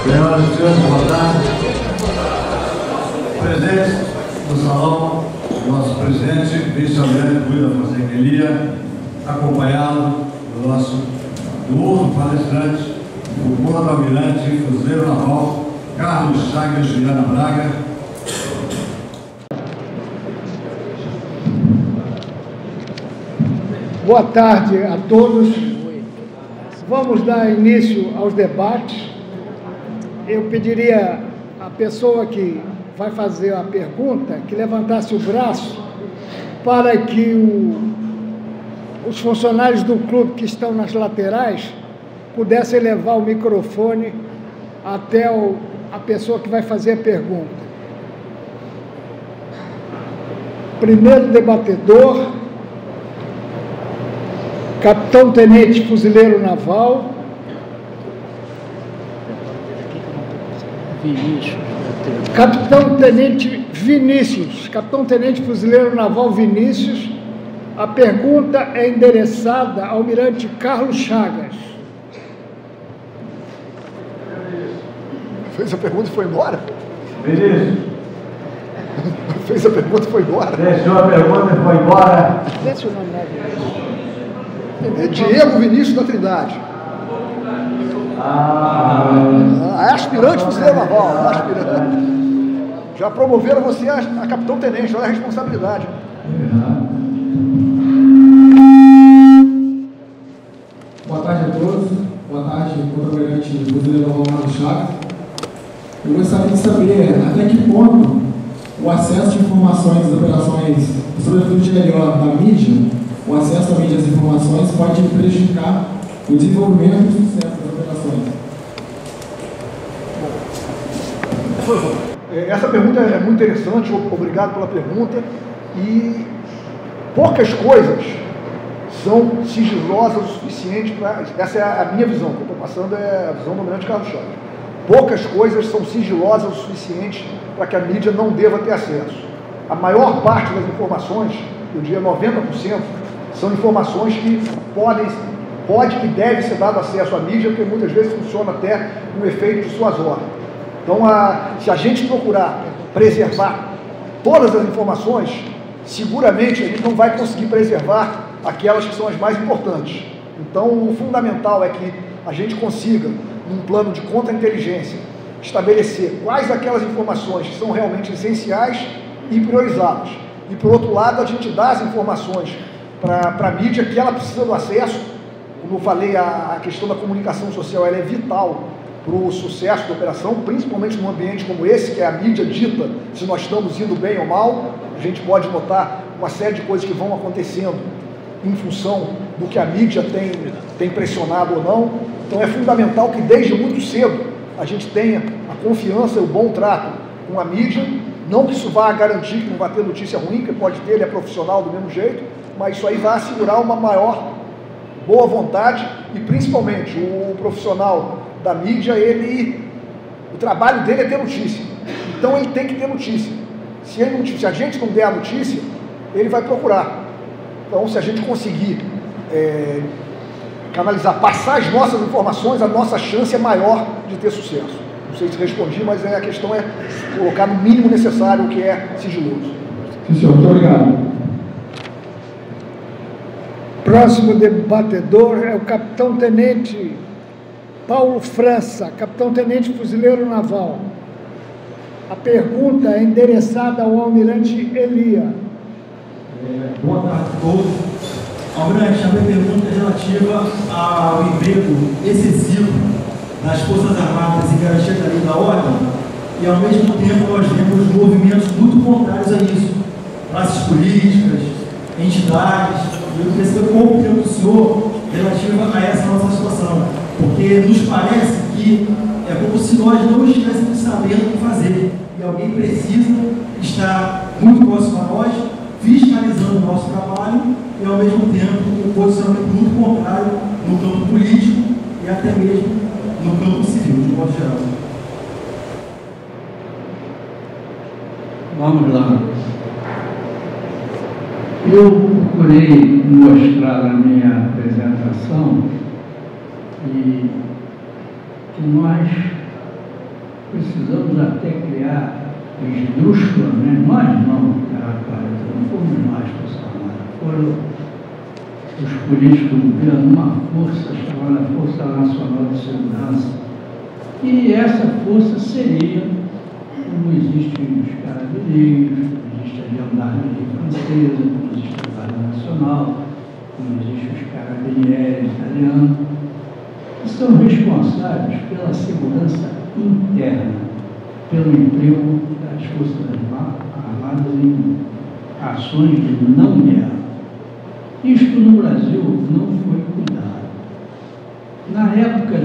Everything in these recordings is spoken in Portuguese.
Senhoras e senhores, boa tarde. Presente no salão, nosso presidente, vice-almirante Rui da Fonseca Elia, acompanhado do outro palestrante, o comandante-almirante fuzileiro naval Carlos Chagas Viana Braga. Boa tarde a todos. Vamos dar início aos debates. Eu pediria à pessoa que vai fazer a pergunta que levantasse o braço para que os funcionários do clube que estão nas laterais pudessem levar o microfone até a pessoa que vai fazer a pergunta. Primeiro debatedor, capitão-tenente fuzileiro naval, capitão-tenente Vinícius, capitão-tenente fuzileiro naval Vinícius. A pergunta é endereçada ao almirante Carlos Chagas. Fez a pergunta e foi embora? Vinícius. Fez a pergunta e foi embora? Deixou a pergunta e foi embora. Deixa o nome É Diego Vinícius da Trindade. Aspirante fuzileiro naval. Aspirante. Já promoveram você a capitão-tenente, olha a responsabilidade. Boa tarde a todos. Boa tarde, contra-almirante fuzileiro naval Carlos Chagas. Eu gostaria de saber até que ponto o acesso de informações das operações, sobretudo de LO da mídia, o acesso à mídia às informações pode prejudicar o desenvolvimento e o sucesso das operações. Essa pergunta é muito interessante, obrigado pela pergunta. E poucas coisas são sigilosas o suficiente para... Essa é a minha visão, que eu estou passando é a visão do almirante Carlos Chagas. Poucas coisas são sigilosas o suficiente para que a mídia não deva ter acesso. A maior parte das informações, eu diria 90%, são informações que pode e deve ser dado acesso à mídia, porque muitas vezes funciona até no efeito de suas ordens. Então, se a gente procurar preservar todas as informações, seguramente a gente não vai conseguir preservar aquelas que são as mais importantes. Então, o fundamental é que a gente consiga, num plano de contra-inteligência, estabelecer quais aquelas informações que são realmente essenciais e priorizá-las. E, por outro lado, a gente dá as informações para a mídia que ela precisa do acesso. Como eu falei, a questão da comunicação social ela é vital para o sucesso da operação, principalmente num ambiente como esse, que é a mídia dita se nós estamos indo bem ou mal. A gente pode notar uma série de coisas que vão acontecendo em função do que a mídia tem pressionado ou não. Então é fundamental que desde muito cedo a gente tenha a confiança e o bom trato com a mídia. Não que isso vá garantir que não vai ter notícia ruim, que pode ter, ele é profissional do mesmo jeito, mas isso aí vai assegurar uma maior boa vontade e principalmente o profissional da mídia, o trabalho dele é ter notícia. Então ele tem que ter notícia. Se a gente não der a notícia, ele vai procurar. Então se a gente conseguir canalizar, passar as nossas informações, a nossa chance é maior de ter sucesso. Não sei se respondi, mas a questão é colocar no mínimo necessário o que é sigiloso. Sim, senhor. Muito obrigado. Próximo debatedor é o capitão-tenente Paulo França, capitão-tenente fuzileiro naval. A pergunta é endereçada ao almirante Elia. Boa tarde a todos. Almirante, a minha pergunta é relativa ao emprego excessivo das Forças Armadas em garantia da lei e da ordem, e ao mesmo tempo nós vemos movimentos muito contrários a isso. Classes políticas, entidades, e eu queria saber qual a opinião do senhor relativa a essa nossa situação, porque nos parece que é como se nós não estivéssemos sabendo o que fazer, e alguém precisa estar muito próximo a nós, fiscalizando o nosso trabalho, e ao mesmo tempo um posicionamento muito contrário no campo político e até mesmo no campo civil, de modo geral. Vamos lá. Eu procurei mostrar na minha apresentação que nós precisamos até criar esdrúxulamente, nós não, não fomos nós, Força Armada, foram os políticos do governo, uma força chamada Força Nacional de Segurança, e essa força seria, como existe os carabineiros, como existe a Gendarmeria Francesa, como existe a Guarda Nacional, como existe os carabinieri italianos, que são responsáveis pela segurança interna, pelo emprego das Forças Armadas em ações de não guerra. Isto no Brasil não foi cuidado. Na época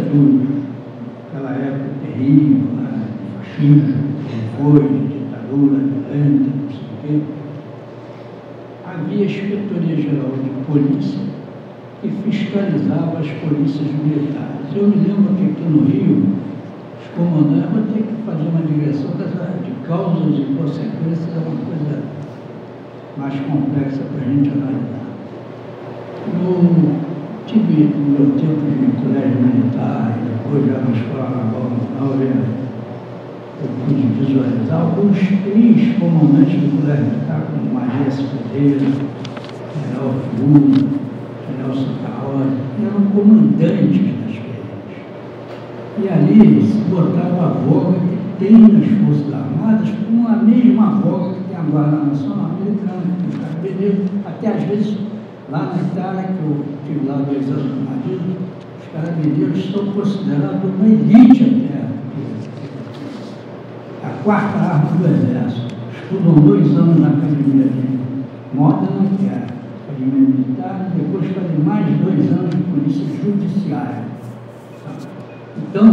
aquela época terrível, né, de fascismo, que foi, de ditadura violenta, não sei o quê, havia a Inspetoria Geral de Polícia que fiscalizava as polícias militares. Eu me lembro que aqui no Rio, os comandantes, vou ter que fazer uma digressão de causas e consequências, é uma coisa mais complexa para a gente analisar. Eu tive no meu tempo de colégio militar, e depois já na escola naval, eu pude visualizar alguns ex-comandantes do colégio militar, como Maria Escudeira, General Fiuza, General Santa Rosa, eram comandantes das guerras. E ali se botava a voga que tem nas Forças Armadas com a mesma voga que tem a Guarda Nacional Americana, que tem o Carabinieri, até às vezes lá na Itália, que eu tive lá 2 anos no marido, os carabineiros são considerados uma elite até. A 4ª arma do Exército. Estudam 2 anos na Academia de Modena, que é a Academia Militar, e depois fazem mais 2 anos de Polícia Judiciária. Então,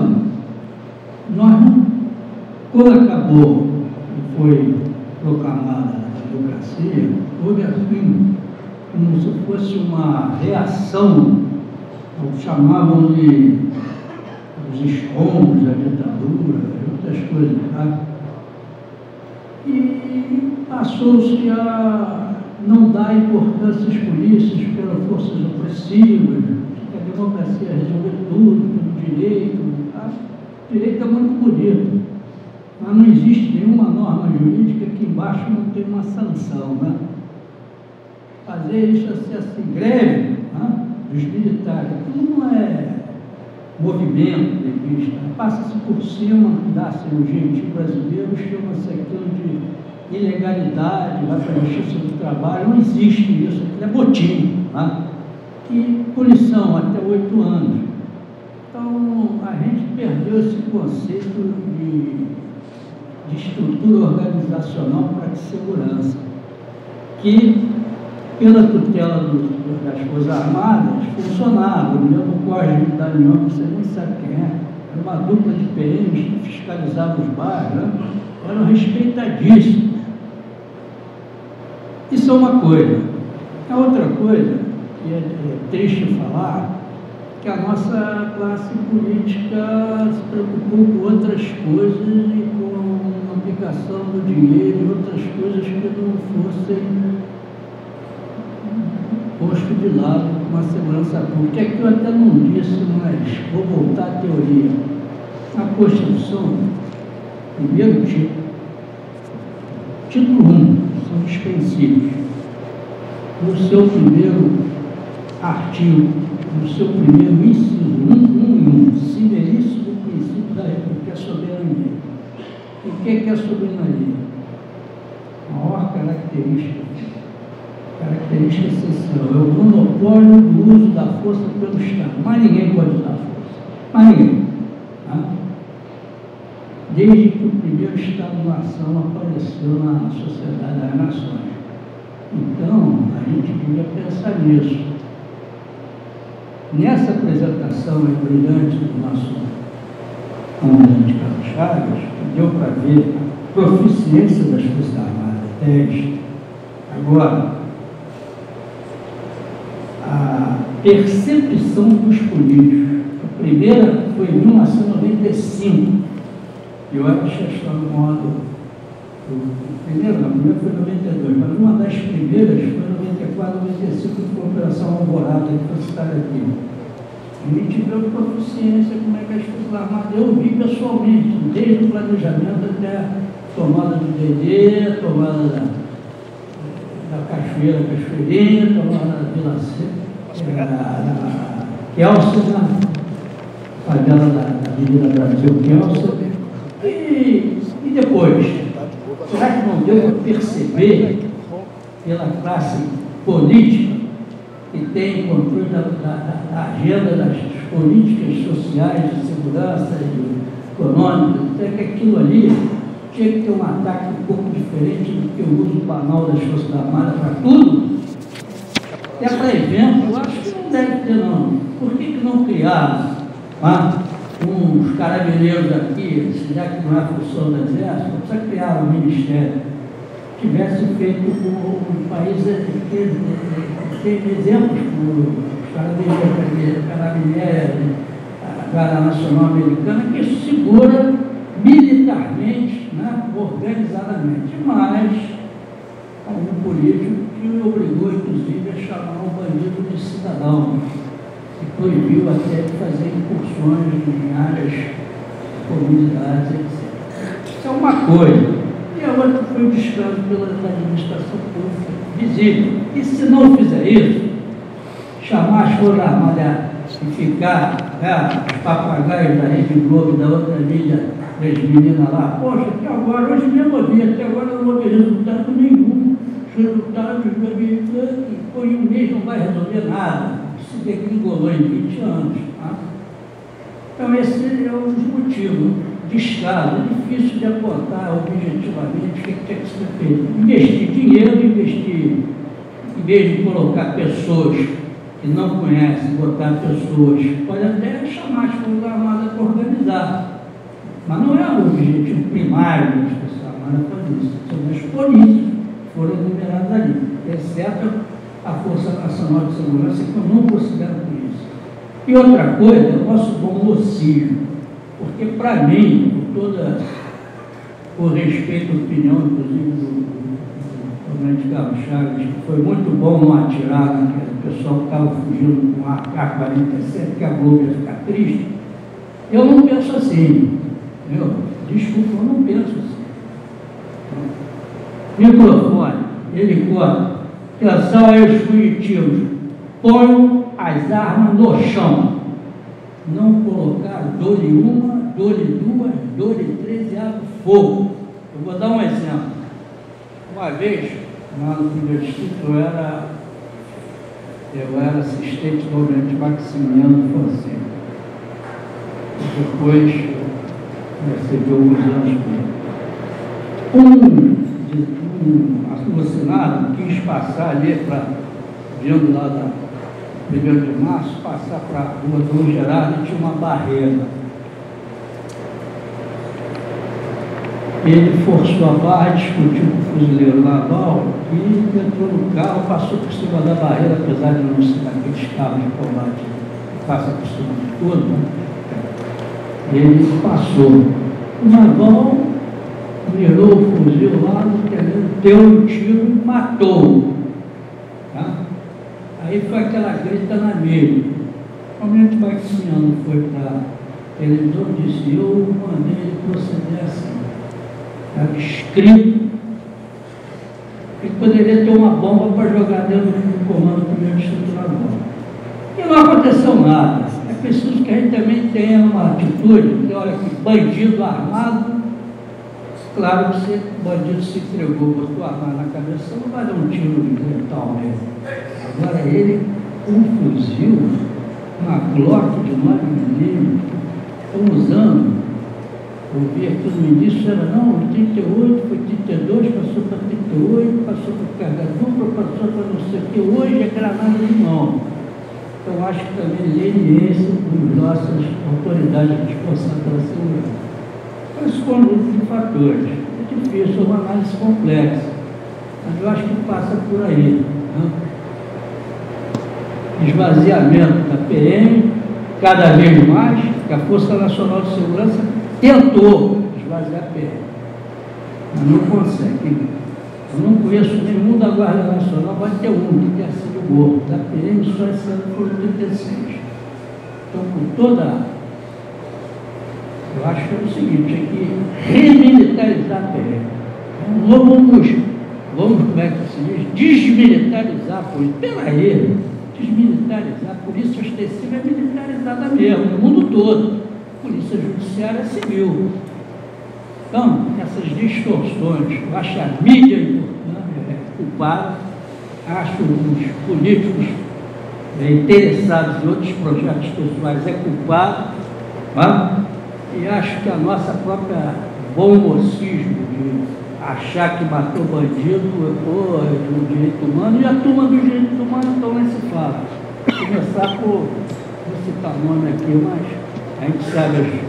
quando acabou e foi proclamada a democracia, houve assim, como se fosse uma reação ao que chamavam de os escombros da ditadura e outras coisas, tá? E passou-se a não dar importância às polícias pelas forças opressivas, que a democracia resolveu tudo, pelo direito, tá? O direito é muito bonito, mas não existe nenhuma norma jurídica que embaixo não tem uma sanção, né? Fazer isso assim, greve, né, dos militares, aquilo não é movimento de vista, passa-se por cima, dá-se um jeitinho brasileiro, chama-se aquilo de ilegalidade, vai para a Justiça do Trabalho, não existe isso, aquilo é motim, né? E punição até 8 anos. Então, a gente perdeu esse conceito de estrutura organizacional para a segurança, que pela tutela das Forças Armadas, funcionava. Me lembro o Código da União, você nem sabe quem é. Era uma dupla de PMs que fiscalizavam os bairros, né? Eram respeitadíssimos. Isso é uma coisa. A outra coisa, que é triste falar, que a nossa classe política se preocupou com outras coisas e com a aplicação do dinheiro e outras coisas que não fossem posto de lado com a segurança pública. É que eu até não disse, mas vou voltar à teoria. A Constituição, primeiro título 1, são os princípios. No seu primeiro artigo, no seu primeiro inciso 1, severíssimo princípio da República, é a soberania. E o que é a soberania? A maior característica essencial é o monopólio do uso da força pelo Estado. Mas ninguém pode usar a força. Mas ninguém. Tá? Desde que o primeiro Estado-nação apareceu na Sociedade das Nações. Então, a gente devia pensar nisso. Nessa apresentação brilhante do nosso comandante Carlos Chagas, deu para ver a proficiência das Forças Armadas, teste. Agora, a percepção dos políticos. A primeira foi em 1995. Eu acho que está no modo. A primeira foi em 92, mas uma das primeiras foi em 94, 95, com a Operação Alvorada, que foi citada aqui. A gente viu com proficiência como é que as Forças Armadas, eu vi pessoalmente, desde o planejamento até a tomada do DD, a tomada da Cachoeirinha, tomada da Vila Kelsey, a favela da Avenida Brasil Kelsey. E depois, será que não deu para perceber pela classe política que tem controle da agenda das políticas sociais, de segurança, econômica, até que aquilo ali tinha que ter um ataque um pouco diferente do que o uso banal das Forças Armadas para tudo? Até para evento, eu acho que não deve ter, não. Por que não criaram uns carabineiros aqui, já que não é a função do Exército, não precisa criar um ministério? Tivesse feito um país que tem exemplos, como os carabineiros, a Guarda Nacional Americana, que segura militarmente, né, organizadamente, mas algum político que obrigou, inclusive, a chamar o bandido de cidadão, que proibiu até de fazer incursões em áreas, comunidades, etc. Isso é uma coisa. E a outra foi o descaso pela administração pública visível. E se não fizer isso, chamar as Forças Armadas e ficar os papagaios da Rede Globo, da outra mídia, das meninas lá, poxa, até agora, hoje mesmo eu vi, até agora não houve resultado nenhum. Os resultados foi um mês, não vai resolver nada. Se degringolou em 20 anos. Tá? Então, esse é um dos motivos. Descaso, é difícil de apontar objetivamente o que tinha que ser feito. Investir dinheiro, em vez de colocar pessoas que não conhecem, botar pessoas, pode até chamar as Forças Armadas para organizar. Mas não é o objetivo primário das Forças Armadas fazer isso. São as polícias que foram enumeradas ali, exceto a Força Nacional de Segurança, que eu não considero polícia. E outra coisa, o nosso bom mocinho. Porque, para mim, por respeito à opinião, inclusive, do comandante Carlos Chaves, que foi muito bom não atirar, né, que o pessoal estava fugindo com a AK-47, que a Globo ia ficar triste, eu não penso assim. Desculpa, eu não penso assim. Microfone, helicóptero, atenção aí os fugitivo, ponham as armas no chão. Não colocaram dole uma, dole duas, dole três e abre fogo. Eu vou dar um exemplo. Uma vez, lá no primeiro distrito, eu era assistente do almirante Maximiano Fonseca. Depois, recebi alguns anos um alucinado quis passar ali vindo lá da 1º de março, passar para a rua Dom Gerardo e tinha uma barreira. Ele forçou a barra, discutiu com o fuzileiro naval e entrou no carro, passou por cima da barreira, apesar de não ser daqueles carros de combate que passa por cima de tudo, né? Ele passou. O naval mirou o fuzil lá, deu um tiro e matou. Tá? Aí foi aquela grita na mídia. O almirante Maximiano foi para a televisão e disse: eu mandei ele proceder assim. Estava escrito que poderia ter uma bomba para jogar dentro do comando do primeiro distrito naval. E não aconteceu nada. É preciso que a gente também tenha uma atitude, que olha que bandido armado, claro que se o bandido se entregou, botou a arma na cabeça, não vai dar um tiro letal mesmo. Agora ele, um fuzil, uma Glock de 9mm, estão usando. Eu vi aqui no início, era não, 38, foi 32, passou para 38, passou para carga dupla, passou para não sei o que, hoje é granada de mão. Então acho que também leniência das nossas autoridades responsáveis pela segurança. Então, esse conjunto de fatores é difícil, é uma análise complexa, mas eu acho que passa por aí. Né? Esvaziamento da PM, cada vez mais, que a Força Nacional de Segurança tentou esvaziar a PM, mas não consegue. Eu não conheço nenhum da Guarda Nacional, vai ter um que tenha sido morto. Da PM só esse ano foram 36. Então, com toda... Eu acho que é o seguinte, é que remilitarizar a PM. Vamos, como é que se diz? Desmilitarizar a polícia. Peraí, desmilitarizar a polícia ostensiva é militarizada mesmo, no mundo todo. A polícia judiciária é civil. Então, essas distorções, eu acho a mídia culpada, acho os políticos interessados em outros projetos pessoais é culpado, tá? E acho que a nossa própria bom mocismo de achar que matou bandido é do direito humano, e a turma do direito humano então nem se fala. Vou começar por, vou citar o nome aqui, mas a gente sabe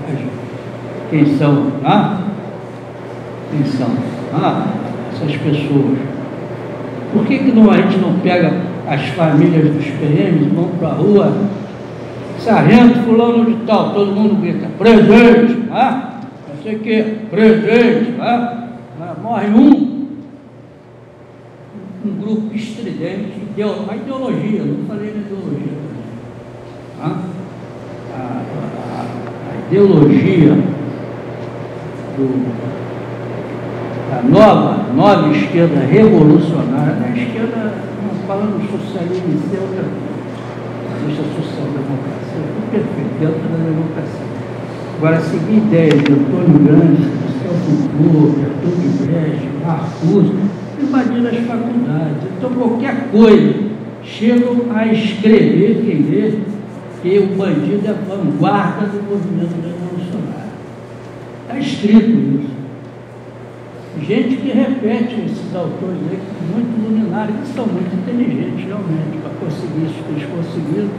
quem são, tá? Quem são? Essas pessoas. Por que não, a gente não pega as famílias dos PMs, vão para a rua, sargento fulano de tal, todo mundo grita, presente, não sei o que, presente, morre um grupo estridente, a ideologia, não falei da ideologia, a ideologia da nova esquerda revolucionária, da esquerda, não falando socialismo em si, existe a social-democracia, tudo perfeito, dentro da democracia. Agora, seguir ideias de Antônio Gramsci, Celso Foucault, Arthur de Brecht, Marcuse, invadindo as faculdades. Então, qualquer coisa, chegam a escrever, quem vê, que o bandido é a vanguarda do movimento revolucionário. Está escrito isso. Gente que repete esses autores aí, muito luminares, que são muito inteligentes realmente, para conseguir isso que eles conseguiram,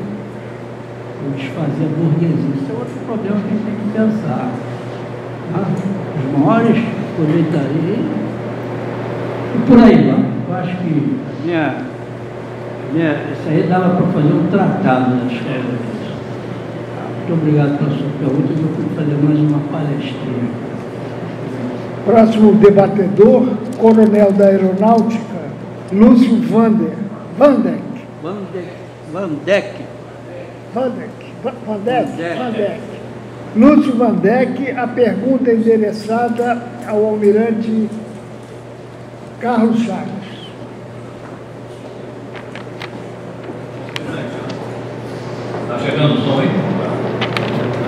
desfazer a burguesia. Isso é outro problema que a gente tem que pensar. Os maiores colheitarias e por aí vai. Eu acho que isso aí dava para fazer um tratado na escola disso. Muito obrigado pela sua pergunta, eu fui fazer mais uma palestrinha. Próximo debatedor, coronel da Aeronáutica, Lúcio Vandeck. Lúcio Vandeck, a pergunta é endereçada ao almirante Carlos Chagas. Está chegando o som aí?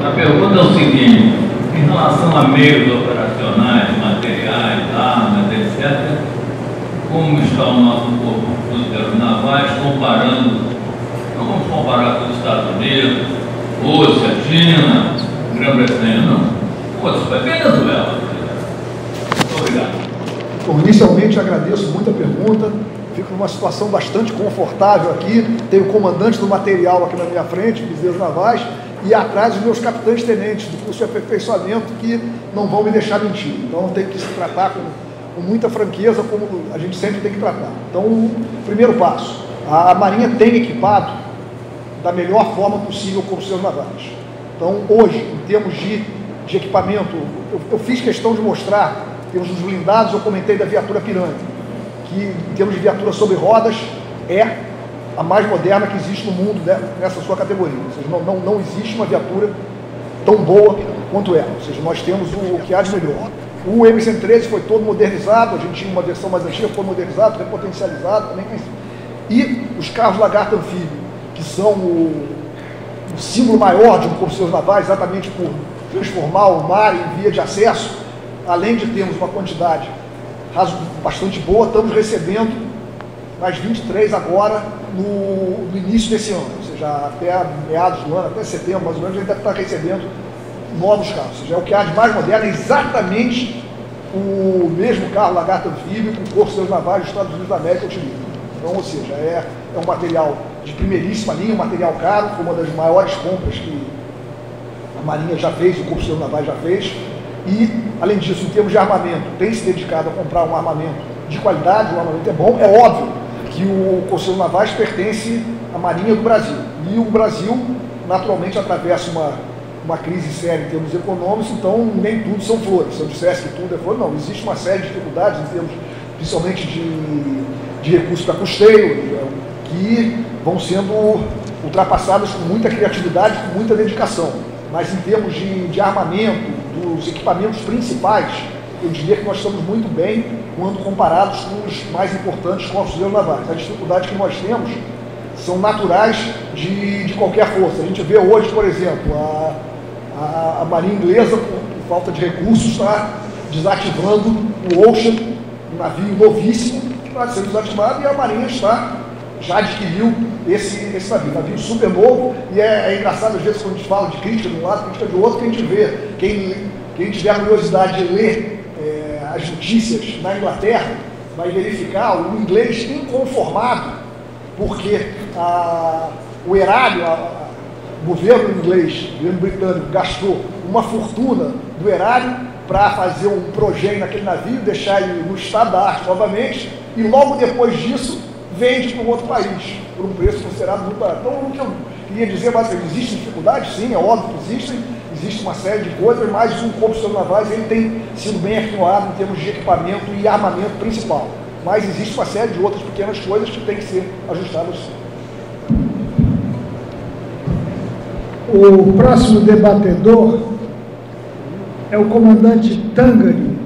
A pergunta é o seguinte: em relação a meios operacionais, materiais, armas, etc., como está o nosso corpo dos aeronavais comparando, não vamos comparar com os Estados Unidos, Rússia, China, Grã-Bretanha, não. Outros, Venezuela. Muito obrigado. Bom, inicialmente agradeço muito a pergunta, fico numa situação bastante confortável aqui, tenho o comandante do material aqui na minha frente, Bezerros Navais, e atrás os meus capitães-tenentes do curso de aperfeiçoamento que não vão me deixar mentir. Então tem que se tratar com muita franqueza, como a gente sempre tem que tratar. Então, o primeiro passo, a Marinha tem equipado da melhor forma possível com os seus navais. Então, hoje, em termos de equipamento, eu fiz questão de mostrar, temos os blindados, eu comentei da viatura Piranha, que em termos de viatura sobre rodas, é a mais moderna que existe no mundo nessa sua categoria. Ou seja, não existe uma viatura tão boa quanto ela. Ou seja, nós temos o que há de melhor. O M113 foi todo modernizado, a gente tinha uma versão mais antiga, foi modernizado, repotencializado também. E os carros Lagarto Anfíbio, que são o símbolo maior de um corpo de seus navais, exatamente por transformar o mar em via de acesso, além de termos uma quantidade bastante boa, estamos recebendo mais 23 agora no início desse ano, ou seja, até meados do ano, até setembro mais ou menos, a gente deve estar recebendo novos carros. Ou seja, é o que há de mais moderno, é exatamente o mesmo carro Lagarto Anfíbio que o Corpo de Seus Navais dos Estados Unidos da América utiliza. Então, ou seja, é um material de primeiríssima linha, um material caro, foi uma das maiores compras que a Marinha já fez, o Corpo de Seus Navais já fez. E, além disso, em termos de armamento, tem se dedicado a comprar um armamento de qualidade, um armamento é bom. É óbvio que o Corpo de Seus Navais pertence à Marinha do Brasil. E o Brasil, naturalmente, atravessa uma crise séria em termos econômicos, então nem tudo são flores. Se eu dissesse que tudo é flores, não. Existe uma série de dificuldades em termos, principalmente, de recursos para custeio, que vão sendo ultrapassadas com muita criatividade, com muita dedicação. Mas em termos de armamento, dos equipamentos principais, eu diria que nós estamos muito bem quando comparados com os mais importantes corpos navais. As dificuldades que nós temos são naturais de qualquer força. A gente vê hoje, por exemplo, a Marinha Inglesa, por falta de recursos, está desativando o Ocean, um navio novíssimo, que está sendo desativado, e a Marinha já adquiriu esse navio super novo, e é engraçado às vezes quando a gente fala de crítica de um lado, crítica do outro, que a gente vê, quem tiver a curiosidade de ler as notícias na Inglaterra, vai verificar o inglês inconformado, porque o erário, o governo inglês, o governo britânico, gastou uma fortuna do erário para fazer um projeto naquele navio, deixar ele no estado da arte novamente, e logo depois disso vende para um outro país, por um preço considerado muito barato. Então, o que eu queria dizer, basicamente, existem dificuldades? Sim, é óbvio que existem, existe uma série de coisas, mas o Corpo de Navais ele tem sido bem afinado em termos de equipamento e armamento principal. Mas existe uma série de outras pequenas coisas que têm que ser ajustadas. O próximo debatedor é o comandante Tangari.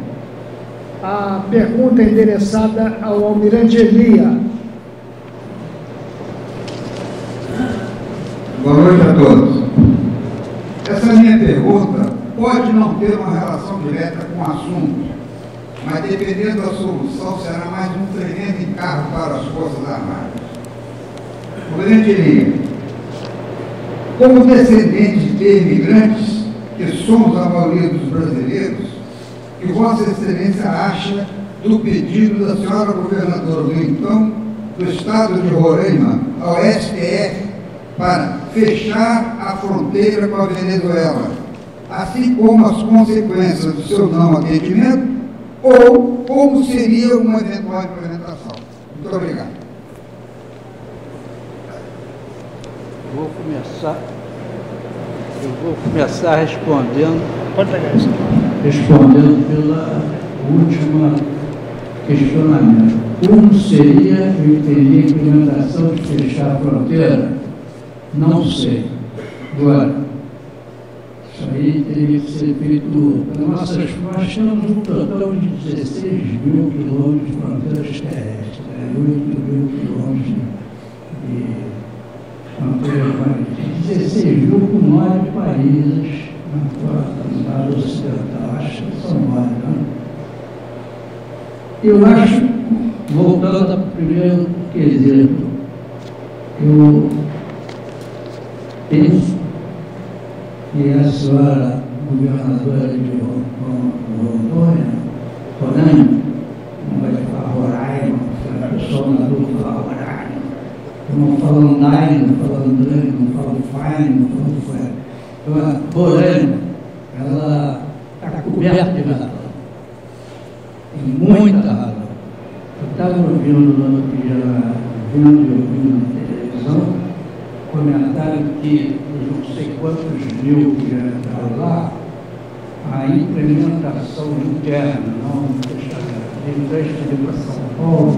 A pergunta é endereçada ao almirante Elia. Boa noite a todos. Essa minha pergunta pode não ter uma relação direta com o assunto, mas dependendo da solução será mais um tremendo encargo para as Forças Armadas. Comandante Elia, como descendentes de imigrantes, que somos a maioria dos brasileiros, que Vossa Excelência acha do pedido da senhora governadora do Estado de Roraima ao STF para fechar a fronteira com a Venezuela, assim como as consequências do seu não atendimento, ou como seria uma eventual implementação? Muito obrigado. Eu vou começar respondendo. Pode pegar isso. Respondendo pela última questionamento. Como seria, eu entendi, a implementação de fechar a fronteira? Não sei. Agora, isso aí teria que ser feito. Nós temos um total de 16 mil quilômetros de fronteiras terrestres, 8 mil quilômetros de fronteiras marítimas, 16 mil com 9 países na lado ocidental. Acho que são 9, né? Eu acho, voltando ao primeiro quesito, eu penso que a senhora governadora de Roraima, não vai falar Roraima, a pessoa na rua fala Roraima, eu não falo Andai, não falo André, não falo Fai, não falo Fai. Então, a Roraima, ela está coberta de razão, tem muita razão. Eu estava ouvindo no outro dia, ouvindo na televisão, comentaram que os não sei quantos mil que já entraram lá, a implementação interna, não de transferir para São Paulo,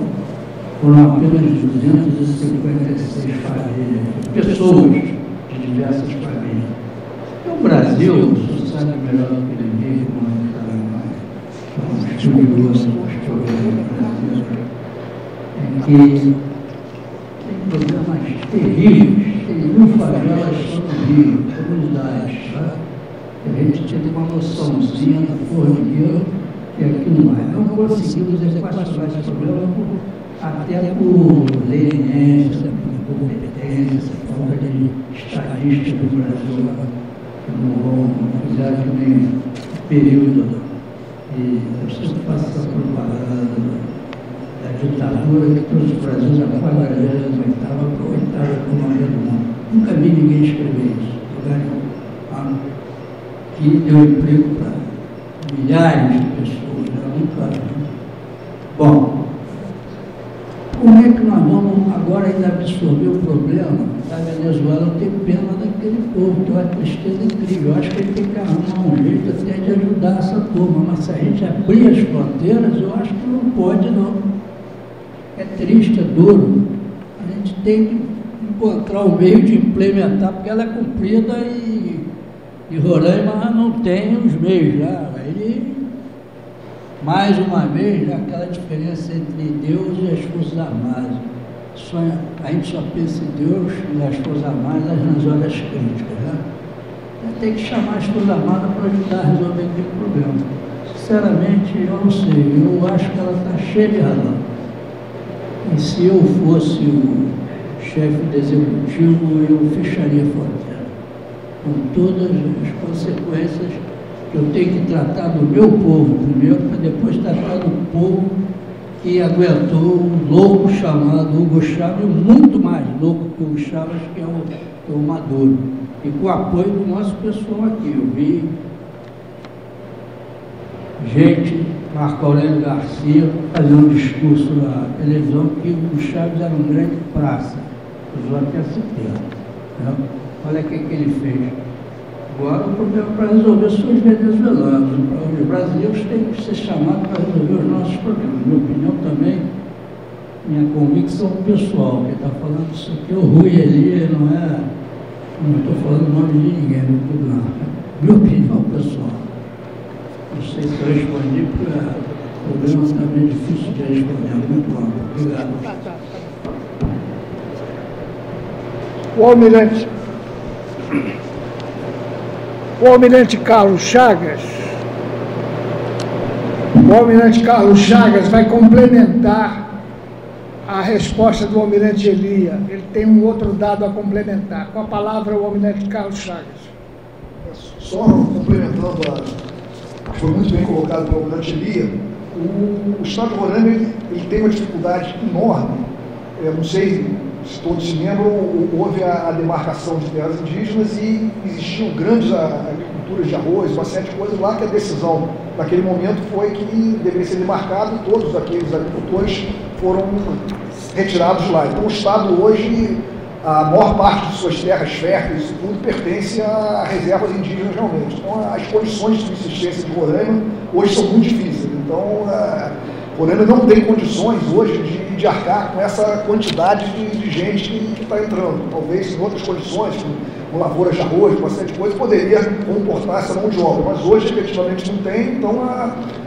foram apenas 256 famílias, pessoas de diversas famílias. No Brasil, você sabe melhor do que ninguém, como é que está mais estudioso, que tem problemas terríveis. Tem mil favelas só no Rio, comunidades, tá? A gente tem uma noçãozinha do formigueiro que aqui não é. Não conseguimos equacionar esse problema até por leniência, por competência, falta de estatística do Brasil, não fizeram nem período. E eu preciso passar essa propaganda da ditadura que trouxe o Brasil da 48ª por maneira do mundo. Nunca vi ninguém escrever isso. Que deu emprego para milhares de pessoas. Nunca vi. Bom, como é que nós vamos agora ainda absorver o problema da Venezuela? Eu tenho pena daquele povo, que é uma tristeza incrível. Eu acho que ele tem que arrumar um jeito até de ajudar essa turma, mas se a gente abrir as fronteiras, eu acho que não pode, não. É triste, é duro. A gente tem que encontrar o meio de implementar, porque ela é cumprida e Roraima não tem os meios já. Aí, mais uma vez, aquela diferença entre Deus e as Forças Armadas. A gente só pensa em Deus e as Forças Armadas nas horas críticas, né? Tem que chamar as Forças Armadas para ajudar a resolver aquele problema. Sinceramente, eu não sei, eu acho que ela está cheia de razão. E se eu fosse o chefe do executivo, eu fecharia a fronteira, com todas as consequências que eu tenho que tratar do meu povo primeiro, para depois tratar do povo que aguentou um louco chamado Hugo Chávez, muito mais louco que o Hugo Chávez, que é o Maduro, e com o apoio do nosso pessoal aqui. Eu vi gente, Marco Aurélio Garcia, fazer um discurso na televisão que o Hugo Chávez era um grande praça, usou até esse termo. Né? Olha o que ele fez. Agora o problema é para resolver são os venezuelanos. Os brasileiros têm que ser chamados para resolver os nossos problemas. Minha opinião também, minha convicção pessoal, que está falando isso aqui, o Rui ali, não estou falando o nome de ninguém no programa. Minha opinião pessoal. Não sei se eu respondi, porque o problema também é difícil de responder. Muito bom. Obrigado. O almirante Carlos Chagas vai complementar a resposta do almirante Elia. Ele tem um outro dado a complementar. Com a palavra, o almirante Carlos Chagas. Só complementando, foi muito bem colocado pelo almirante Elia, o Estado de Roraima ele tem uma dificuldade enorme. Eu não sei se todos se lembram, houve a demarcação de terras indígenas e existiam grandes agriculturas de arroz, uma série de coisas lá, que a decisão naquele momento foi que deveria ser demarcado e todos aqueles agricultores foram retirados de lá. Então o Estado hoje, a maior parte de suas terras férteis e tudo pertence a reservas indígenas realmente. Então as condições de subsistência de Roraima hoje são muito difíceis. Então Roraima não tem condições hoje de arcar com essa quantidade de gente que está entrando. Talvez em outras condições, com lavouras de arroz, uma série de coisas, poderia comportar essa mão de obra, mas hoje efetivamente não tem. Então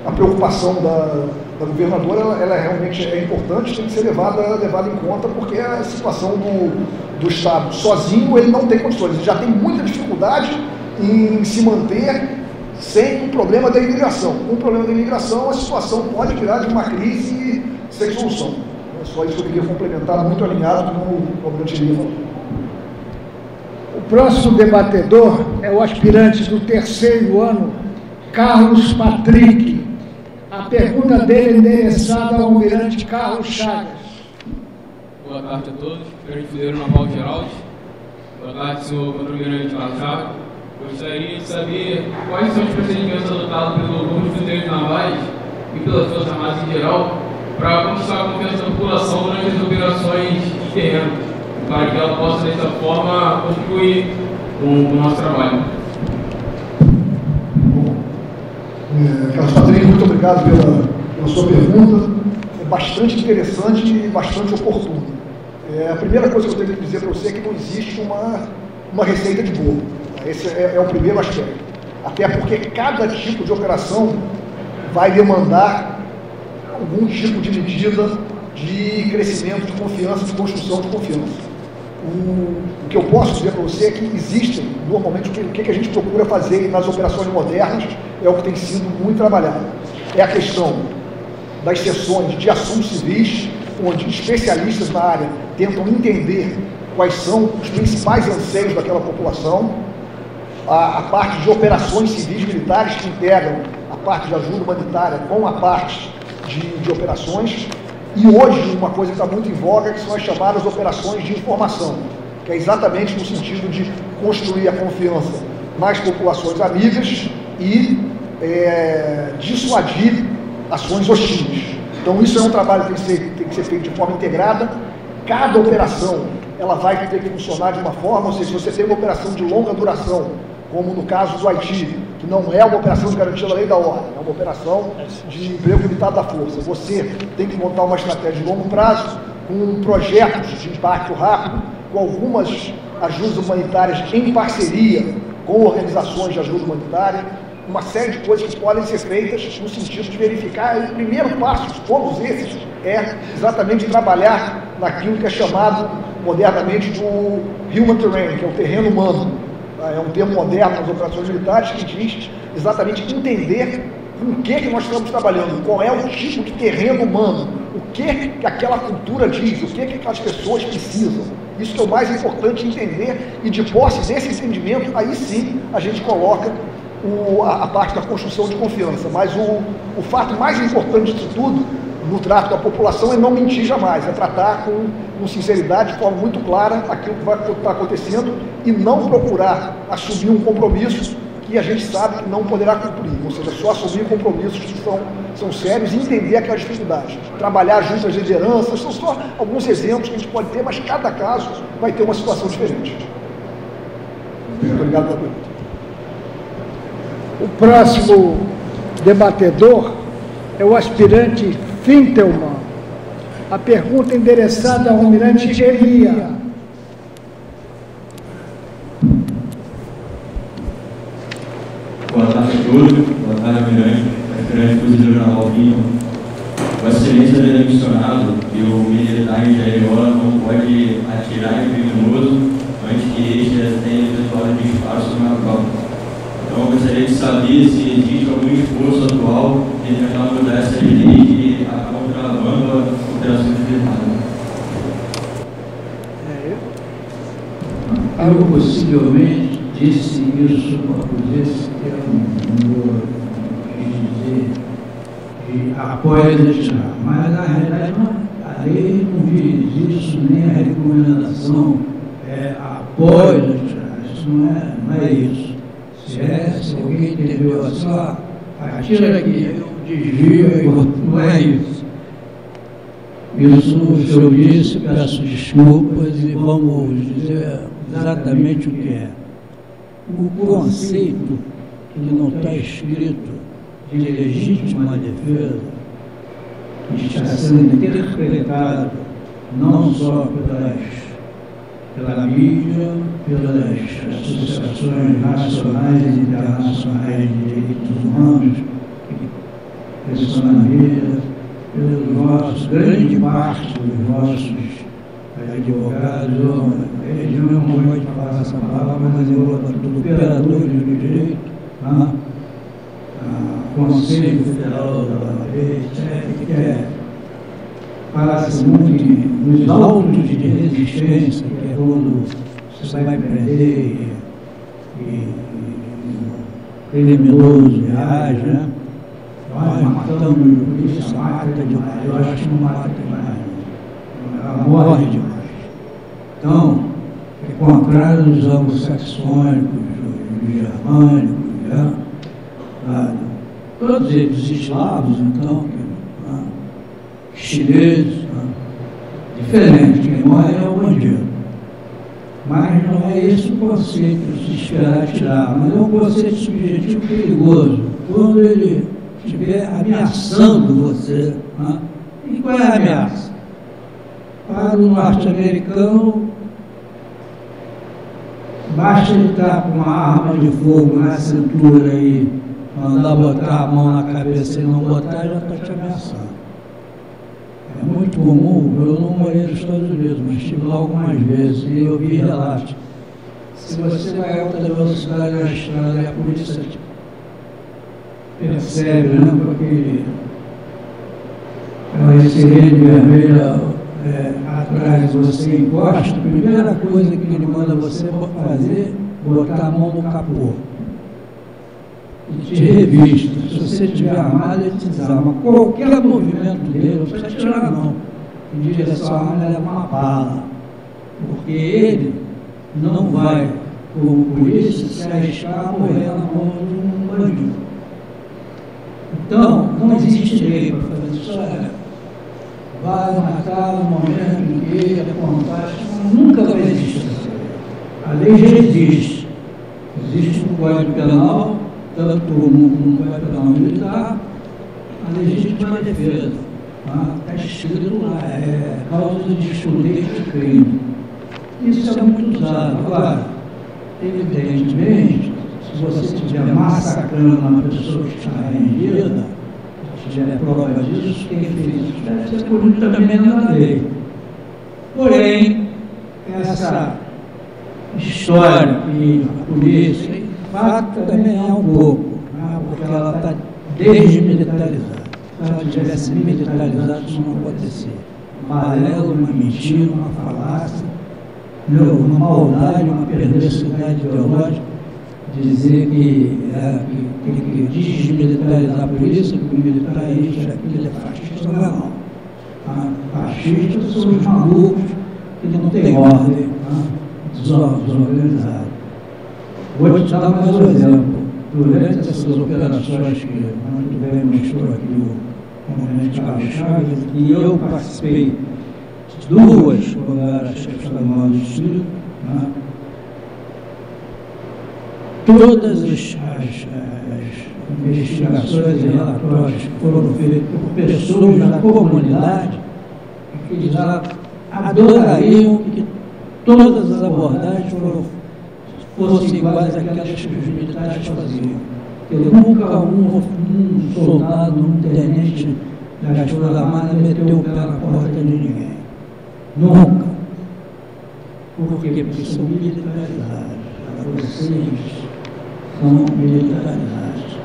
a preocupação da governadora ela realmente é importante, tem que ser levada em conta, porque a situação do Estado sozinho ele não tem condições, ele já tem muita dificuldade em se manter sem o problema da imigração. Com o problema da imigração, a situação pode virar de uma crise sem solução. É só isso que eu queria complementar, muito alinhado com o almirante Elia. O próximo debatedor é o aspirante do 3º ano, Carlos Patrick. A pergunta dele é endereçada ao almirante Carlos Chagas. Boa tarde a todos. Almirante Fudeiro Naval Geraldo. Boa tarde, senhor contra-almirante Carlos Chagas. Gostaria de saber quais são os procedimentos adotados pelo Corpo de Fundeiros Navais e pelas Forças Armadas em geral para conquistar a confiança da população durante as operações de terreno, para que ela possa, dessa forma, contribuir com o nosso trabalho. Carlos Patrick, muito obrigado pela sua pergunta. É bastante interessante e bastante oportuna. A primeira coisa que eu tenho que dizer para você é que não existe uma receita de bolo. Esse é o primeiro aspecto. Até porque cada tipo de operação vai demandar algum tipo de medida de crescimento de confiança, de construção de confiança. O que eu posso dizer para você é que existem, normalmente, o que a gente procura fazer nas operações modernas é o que tem sido muito trabalhado. É a questão das sessões de assuntos civis, onde especialistas na área tentam entender quais são os principais anseios daquela população, a parte de operações civis militares que integram a parte de ajuda humanitária com a parte de operações, e hoje uma coisa que está muito em voga, que são as chamadas operações de informação, que é exatamente no sentido de construir a confiança nas populações amigas e dissuadir ações hostis. Então isso é um trabalho que tem que ser feito de forma integrada. Cada operação ela vai ter que funcionar de uma forma, ou seja, se você tem uma operação de longa duração, como no caso do Haiti, que não é uma operação de garantia da lei e da ordem, é uma operação de emprego limitado da força. Você tem que montar uma estratégia de longo prazo, com projetos de impacto rápido, com algumas ajudas humanitárias em parceria com organizações de ajuda humanitária, uma série de coisas que podem ser feitas no sentido de verificar. O primeiro passo de todos esses é exatamente trabalhar naquilo que é chamado modernamente do human terrain, que é o terreno humano. É um termo moderno nas operações militares que diz exatamente entender com o que nós estamos trabalhando, qual é o tipo de terreno humano, o que aquela cultura diz, o que aquelas pessoas precisam. Isso que é o mais importante entender, e de posse desse entendimento, aí sim a gente coloca a parte da construção de confiança. Mas o fato mais importante disso tudo, no trato da população, é não mentir jamais, é tratar com sinceridade, de forma muito clara, aquilo que vai estar acontecendo e não procurar assumir um compromisso que a gente sabe que não poderá cumprir, ou seja, só assumir compromissos que são sérios e entender aquela dificuldade. Trabalhar junto às lideranças, são só alguns exemplos que a gente pode ter, mas cada caso vai ter uma situação diferente. Muito obrigado pela pergunta. O próximo debatedor é o aspirante Fintelman. A pergunta é endereçada ao almirante Elia. Boa tarde a todos, boa tarde, almirante, aspirante fuzileiro naval Vinho. Vossa Excelência já mencionado que o militar em GLO não pode atirar em criminoso antes que este tenha efetuado de espaço na prova. Então, eu gostaria de saber se existe algum esforço atual de tentar mudar essa lei que acabam travando a operação militar. Eu possivelmente disse isso por esse termo, de apoio a tirar, mas na realidade a lei não diz isso, nem a recomendação apoio a tirar, isso não é isso. Se alguém entendeu assim, atira aqui, eu desvio, não é isso. Isso o senhor disse, peço desculpas e vamos dizer exatamente o que é. O conceito que não está escrito de legítima defesa está sendo interpretado não só pela mídia, pelas associações nacionais e internacionais de direitos humanos, que estão na mídia, grande parte dos nossos advogados, eles não gostam de falar essa palavra, mas eu vou tudo operadores do direito, Conselho Federal da Lei, fala-se muito nos autos de resistência, que é quando você vai prender e o criminoso reage, né? Nós matamos, a polícia mata demais, eu acho que não mata demais, ela morre demais. Então, é contrário dos anglo-saxônicos, dos germânicos, né? Todos eles, os eslavos, então, chineses, diferente, quem morre é o bandido. Mas não é esse o conceito de se esperar tirar, mas é um conceito subjetivo perigoso. Quando ele estiver ameaçando você, e qual é a ameaça? Para o norte-americano, basta ele estar com uma arma de fogo na cintura e mandar botar a mão na cabeça e não botar, já está te ameaçando. É muito comum, eu não morei nos Estados Unidos, mas estive lá algumas vezes e eu vi relatos. Se você vai a alta velocidade na estrada e a polícia percebe, né, com aquela sirene vermelha atrás de você encosta, a primeira coisa que ele manda você fazer é botar a mão no capô. E te revista. Se você estiver armado, ele te desarma. Qualquer movimento dele, não precisa tirar não. Em direção à arma, leva uma bala. Porque ele não vai, como polícia, se arriscar a morrer na mão de um bandido. Então, não existe lei para fazer isso. Vai matar no momento em que ele apontar, nunca vai existir essa lei. A lei já existe. Existe um Código Penal, tanto no Código Penal Militar, a legítima defesa. Está escrito lá, causa de esconderijo de crime. Isso é muito usado. Agora, evidentemente, se você estiver massacrando uma pessoa que está rendida, se tiver prova disso, quem fez isso deve ser punido também na lei. Porém, essa história que a polícia, de fato, também é um pouco, né, porque ela está desmilitarizada. Se ela tivesse militarizado, isso não acontecia. Balela, uma mentira, uma falácia, uma maldade, uma perversidade ideológica, dizer que tem que desmilitarizar a polícia, que o militar é isso, aquilo é fascista, não é não. Fascistas são os malucos que não têm ordem, desorganizados. Vou te dar mais um exemplo. Durante essas operações que muito bem mostrou aqui o comandante Carlos Chaves, e eu participei de duas, quando eu era chefe estadual do Distrito, né? Todas as investigações e relatórios que foram feitos por pessoas da comunidade, que eles adorariam que todas as abordagens fossem iguais àquelas que os militares faziam. Porque nunca um soldado, um tenente das Forças Armadas meteu o pé na porta de ninguém. Nunca. Por quê? Porque são militarizados. Vocês são militarizados.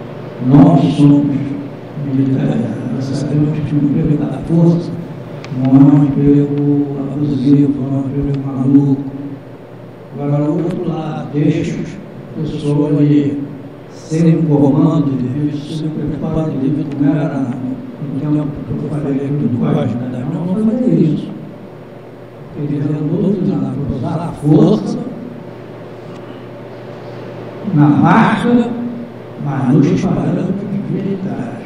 Nós somos militarizados. Nós sabemos que o emprego da força não é um emprego abusivo, não é um emprego maluco. Agora, o outro lado, deixa o pessoal ali sem um comando devido, sem preparo devido, como era no tempo que eu falei aqui do Código da União, não fazer isso. Eles eram usar a força na marca, mas nos parâmetros militares.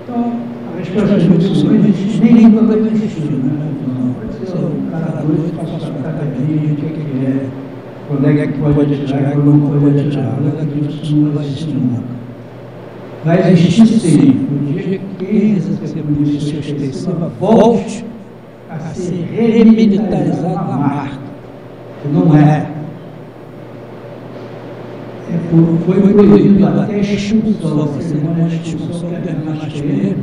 Então, as pessoas muito nem nunca vai existir, né? Não, pode ser o cara doido, passa a academia, o que é, quando é que pode atirar, quando não pode atirar. Isso não vai existir nunca. Vai existir sim, no dia que quem exercer polícia extensiva volte a ser remilitarizado na marca, que não é. Foi proibido até a expulsão, a cerimônia de expulsão que é mais terrível,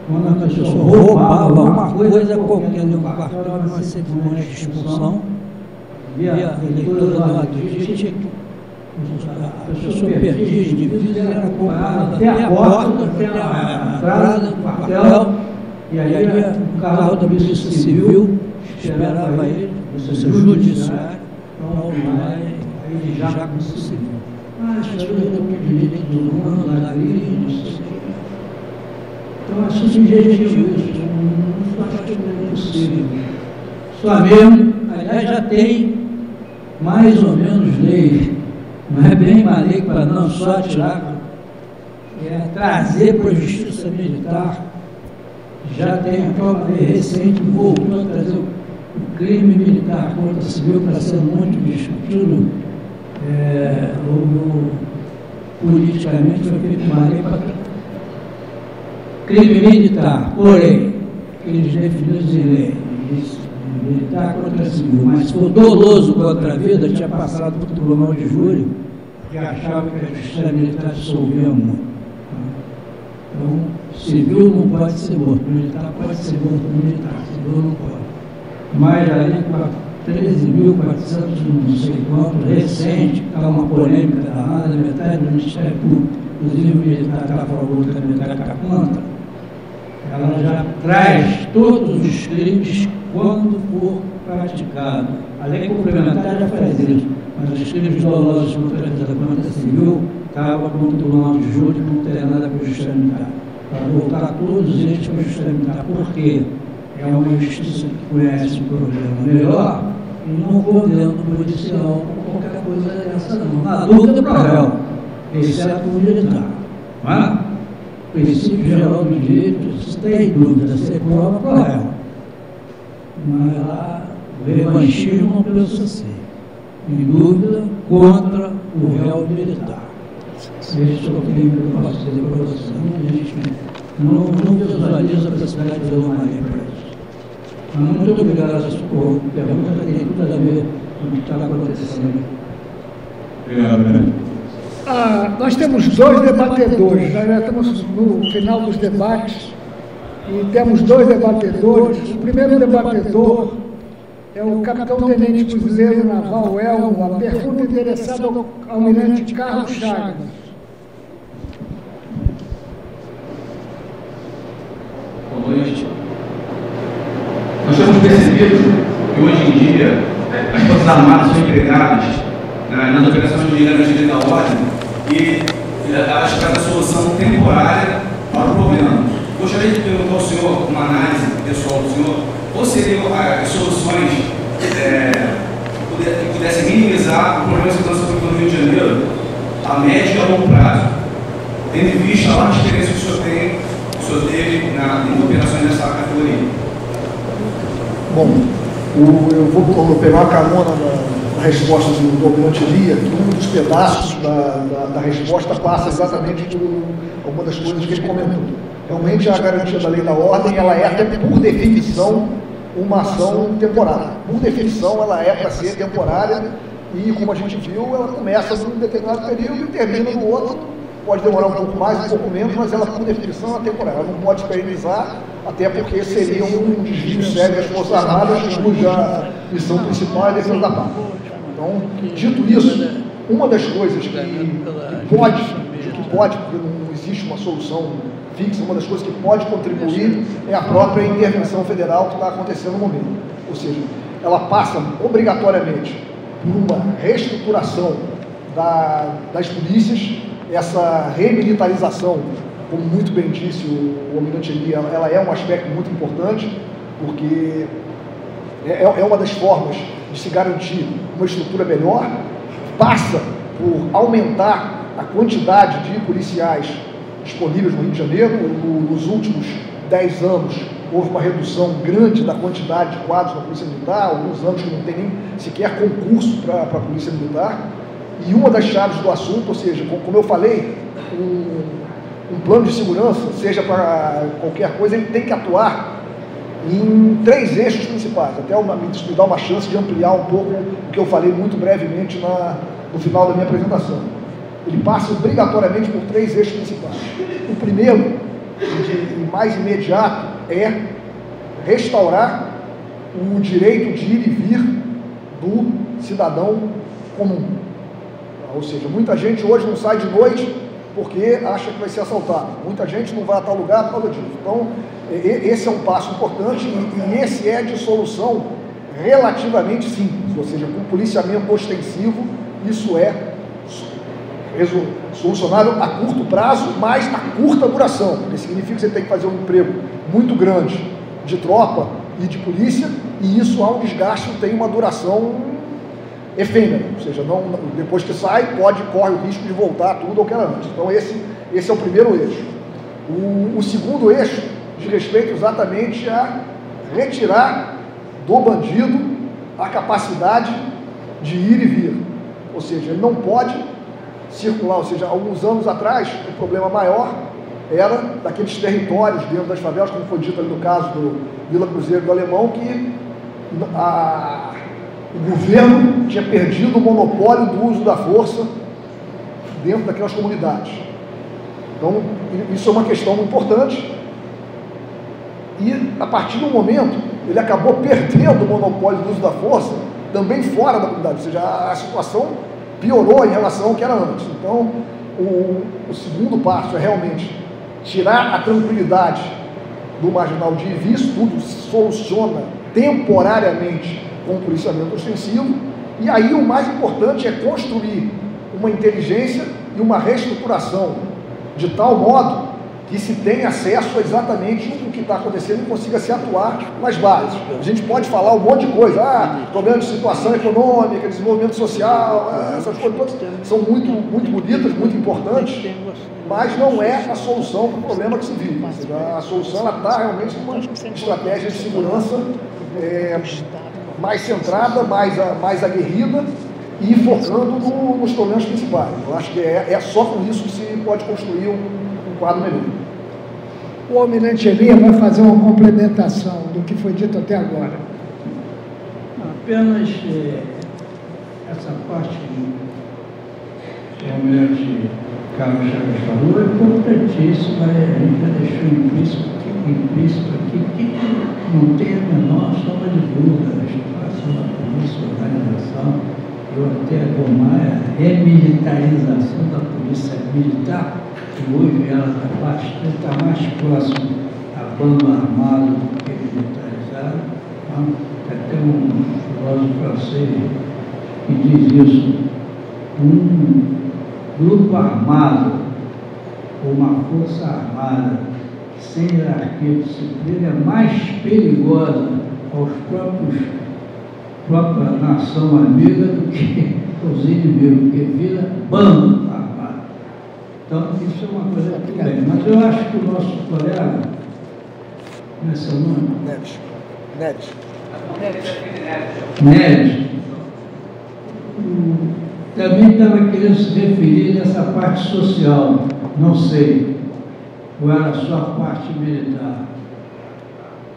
quando a pessoa roubava uma coisa qualquer no quartel, numa cerimônia de expulsão, e a leitura do lado de a pessoa perdia as divisas e era acompanhada até a porta, até a entrada do quartel, e aí o carro da Polícia Civil esperava ele, o judiciário, para levar ele já como civil. Mas isso é direitos humanos, da lei, então, é subjetivo isso, não acho que é possível. Só mesmo, aliás, já tem mais ou menos lei, não é bem uma lei para não só tirar, é trazer para a justiça militar. Já tem aquela lei recente que voltou a trazer o crime militar contra o civil, que está sendo muito discutido. Politicamente foi feita uma lei para crime militar, porém, eles definiram em lei, militar contra civil, mas se for doloso contra a vida, tinha passado para o tribunal de júri, porque achava que a justiça militar dissolvia muito. Então, civil não pode ser morto, militar pode ser morto, militar, civil não pode. Mas a lei 13.400, não sei quanto, recente, está uma polêmica danada, metade do Ministério Público, inclusive o militar está a favor, o militar está contra. Ela já traz todos os crimes quando for praticado. A lei complementar já faz isso, mas os crimes dolosos contra a vida contra civil acabam com o tribunal de júri, não tem nada com a justiça militar. Para voltar todos eles para a justiça militar. Por quê? É uma justiça que conhece o problema melhor e não condena o policial por qualquer coisa dessa não. Na dúvida para o réu, exceto o militar. Não é? O princípio geral do direito, se tem dúvida, se prova para o réu. Mas lá, o revanchismo não pensa assim. Em dúvida, contra o réu militar. Esse é o que eu posso dizer para você. A gente não visualiza a possibilidade de uma lei para isso. Muito obrigado por pergunta, tem tudo a ver com o que está acontecendo. Obrigado, nós temos 2 debatedores, nós já estamos no final dos debates e temos 2 debatedores. O primeiro debatedor é o capitão-tenente fuzileiro naval Elmo. A pergunta interessada ao almirante Carlos Chagas. Boa noite. Nós temos percebido que hoje em dia as Forças Armadas são empregadas nas operações de garantia da ordem e elas trazem a solução temporária para o problema. Gostaria de perguntar ao senhor, uma análise pessoal do senhor, quais seriam as soluções que pudessem minimizar o problema de segurança pública no Rio de Janeiro a médio e a longo prazo, tendo em vista a larga experiência que o senhor teve em operações dessa categoria? Bom, eu vou pegar uma carona na resposta do almirante Elia, que um dos pedaços da resposta passa exatamente por alguma das coisas que ele comentou. Realmente a garantia da lei da ordem, ela é até por definição uma ação temporária. Por definição ela é para ser temporária e, como a gente viu, ela começa num determinado período e termina no outro. Pode demorar um pouco mais, um pouco menos, mas ela, por definição, é temporária. Ela não pode se perenizar, até porque seria um desvio sério das Forças Armadas, cuja missão principal é a defesa da paz. Então, dito isso, uma das coisas que pode, porque não existe uma solução fixa, uma das coisas que pode contribuir é a própria intervenção federal que está acontecendo no momento. Ou seja, ela passa obrigatoriamente por uma reestruturação das polícias. Essa remilitarização, como muito bem disse o almirante Elia, ela é um aspecto muito importante, porque é uma das formas de se garantir uma estrutura melhor, passa por aumentar a quantidade de policiais disponíveis no Rio de Janeiro. Nos últimos 10 anos houve uma redução grande da quantidade de quadros na Polícia Militar, alguns anos que não tem nem sequer concurso para a Polícia Militar. E uma das chaves do assunto, ou seja, como eu falei, um plano de segurança, seja para qualquer coisa, ele tem que atuar em 3 eixos principais. Até me dá uma chance de ampliar um pouco o que eu falei muito brevemente no final da minha apresentação. Ele passa obrigatoriamente por 3 eixos principais. O primeiro, e mais imediato, é restaurar o direito de ir e vir do cidadão comum. Ou seja, muita gente hoje não sai de noite porque acha que vai ser assaltado. Muita gente não vai a tal lugar por causa disso. Então, esse é um passo importante e esse é de solução relativamente simples. Ou seja, com policiamento ostensivo, isso é solucionável a curto prazo, mas a curta duração. Porque significa que você tem que fazer um emprego muito grande de tropa e de polícia, e isso há um desgaste, tem uma duração efêmera, ou seja, depois que sai, corre o risco de voltar tudo ao que era antes. Então esse é o primeiro eixo. O segundo eixo diz respeito exatamente a retirar do bandido a capacidade de ir e vir. Ou seja, ele não pode circular, ou seja, alguns anos atrás, o problema maior era daqueles territórios dentro das favelas, como foi dito ali no caso do Vila Cruzeiro do Alemão, que o governo tinha perdido o monopólio do uso da força dentro daquelas comunidades. Então, isso é uma questão importante. E, a partir do momento, ele acabou perdendo o monopólio do uso da força também fora da comunidade. Ou seja, a situação piorou em relação ao que era antes. Então, o segundo passo é realmente tirar a tranquilidade do marginal de ir e vir. Isso tudo se soluciona temporariamente com o policiamento ostensivo, e aí o mais importante é construir uma inteligência e uma reestruturação de tal modo que se tenha acesso a exatamente o que está acontecendo e consiga se atuar nas bases. A gente pode falar um monte de coisa, problema de situação econômica, desenvolvimento social, essas coisas todas são muito, muito bonitas, muito importantes, mas não é a solução para o problema que se vive. A solução está realmente numa estratégia de segurança mais centrada, mais aguerrida e focando nos problemas principais. Eu acho que é só com isso que se pode construir um quadro melhor. O almirante Elia vai fazer uma complementação do que foi dito até agora. Apenas essa parte que o almirante Carlos Chagas falou é importantíssima, a gente já deixou implícito aqui que não tem a menor sombra de dúvida a situação da polícia, a organização, eu até como a remilitarização da polícia militar, que hoje ela está mais próxima a bando armado do que militarizado. Até um filósofo francês que diz isso: um grupo armado ou uma força armada sem hierarquia e disciplina é mais perigosa aos própria nação amiga do que os inimigos, porque vira bando armado. Então, isso é uma coisa que bem. Mas eu acho que o nosso colega, como é seu nome? Neves. Também estava querendo se referir a essa parte social, não sei, ou era só a parte militar.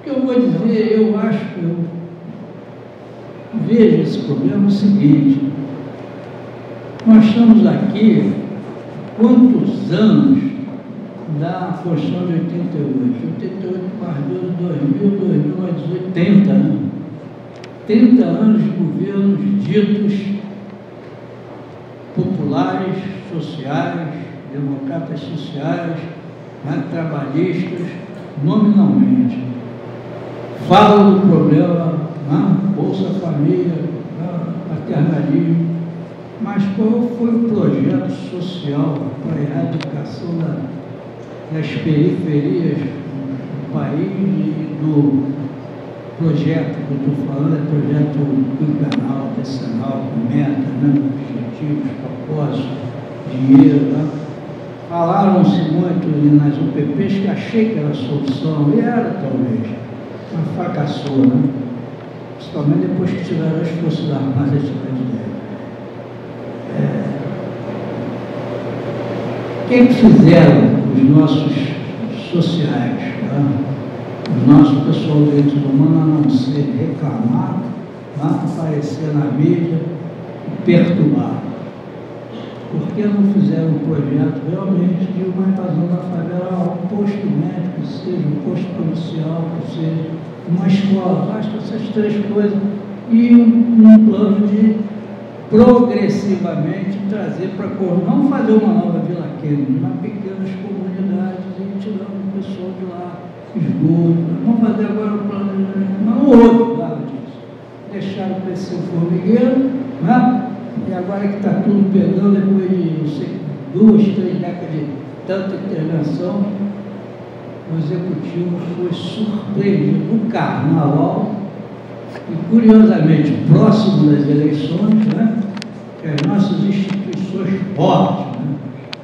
O que eu vou dizer, eu acho que eu vejo esse problema o seguinte: nós estamos aqui, quantos anos da Constituição de 88? 88 mais 2000, 80, né? 30 anos de governos ditos populares, sociais, democratas sociais, trabalhistas, nominalmente. Falam do problema, Bolsa Família, paternalismo, mas qual foi o projeto social para a erradicação das periferias do país e do projeto que eu estou falando? É projeto quinquenal, decenal, com meta, objetivos, propósitos, dinheiro. Falaram-se muito nas UPPs que achei que era a solução, e era talvez, mas fracassou, principalmente depois que tiveram as Forças Armadas de ideia. O que fizeram os nossos sociais, o nosso pessoal do direito humano, a não ser reclamar, aparecer na mídia e perturbar? Por que não fizeram um projeto realmente de uma invasão da favela, um posto médico, que seja um posto policial, que seja uma escola? Acho que essas três coisas, e um plano de progressivamente trazer para não fazer uma nova Vila Kennedy, mas pequenas comunidades e tirando o pessoal de lá, esgoto. Vamos fazer agora o plano de... Mas não houve nada disso. Deixaram crescer o formigueiro, e agora que está tudo pegando, depois de, não sei, 2, 3 décadas de tanta intervenção, o executivo foi surpreendido no carnaval, e curiosamente, próximo das eleições, que as nossas instituições fortes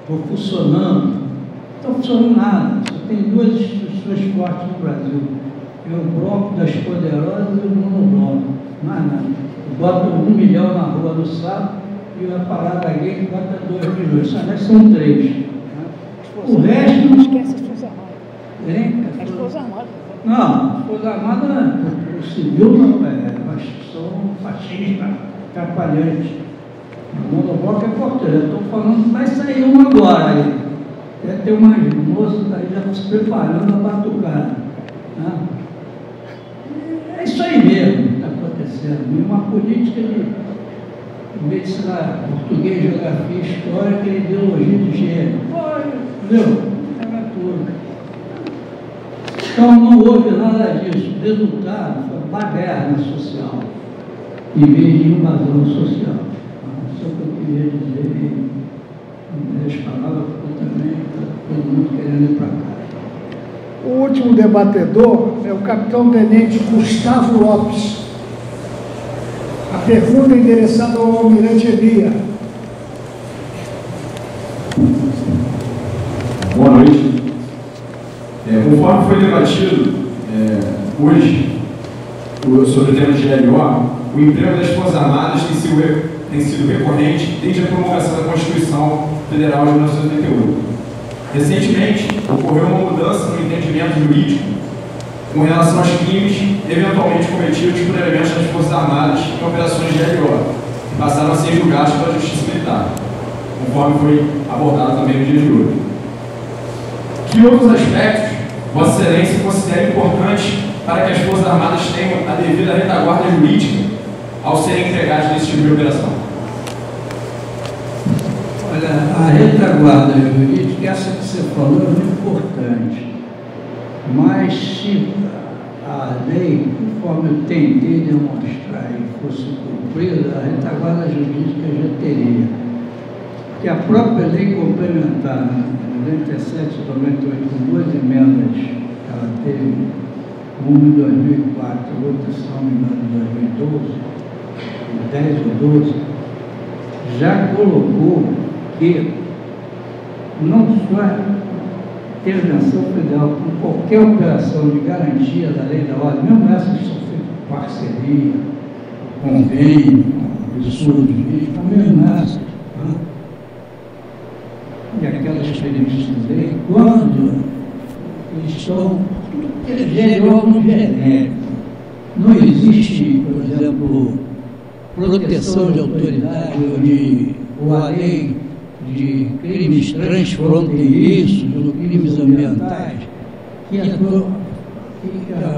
estão funcionando. Não estão funcionando nada. Só tem 2 instituições fortes no Brasil. É o bloco das poderosas e o monobloco. Mais nada. Bota 1 milhão na rua do sábado e a parada gay que bota 2 milhões. São 3. O resto... Não esquece as Forças Armadas. As Forças Armadas. Não, as Forças Armadas, o civil não é, mas são fascistas, atrapalhantes. O monobloco é importante. Eu estou falando que vai sair um agora aí. Deve ter umas moças aí já se preparando a batucada. É isso aí mesmo que está acontecendo. E uma política de medicina, português, geografia, história, ideologia de gênero. Entendeu? Era tudo. Então não houve nada disso. O resultado foi baderna social, em vez de invasão social. Isso é o que eu queria dizer. As palavras também, todo mundo querendo ir para cá. O último debatedor é o capitão-tenente Gustavo Lopes. A pergunta é endereçada ao almirante Elia. Boa noite. Conforme foi debatido hoje sobre o tema de LO, o emprego das Forças Armadas tem sido recorrente desde a promulgação da Constituição Federal de 1988. Recentemente, ocorreu uma mudança no entendimento jurídico com relação aos crimes eventualmente cometidos por elementos das Forças Armadas em operações de LO, que passaram a ser julgados pela Justiça Militar, conforme foi abordado também no dia de hoje. Que outros aspectos Vossa Excelência considera importantes para que as Forças Armadas tenham a devida retaguarda jurídica ao serem empregados nesse tipo de operação? Olha, a retaguarda jurídica, essa que você falou, é muito importante. Mas se a lei, conforme eu tentei demonstrar e fosse cumprida, a retaguarda jurídica já teria. Porque a própria lei complementar, 97 e 98, com duas emendas que ela teve, uma em 2004, outra, se não me engano, em 2012, 10 ou 12, já colocou que não só intervenção federal com qualquer operação de garantia da lei da ordem, mesmo essas que são feitas por parceria, convênio, absurdo de vídeo, mesmo essas, né? E aquelas experiências de lei, quando eles estão, eles no genérico. Não existe, por exemplo, proteção de autoridade ou a lei de crimes transfronteiriços ou crimes ambientais que a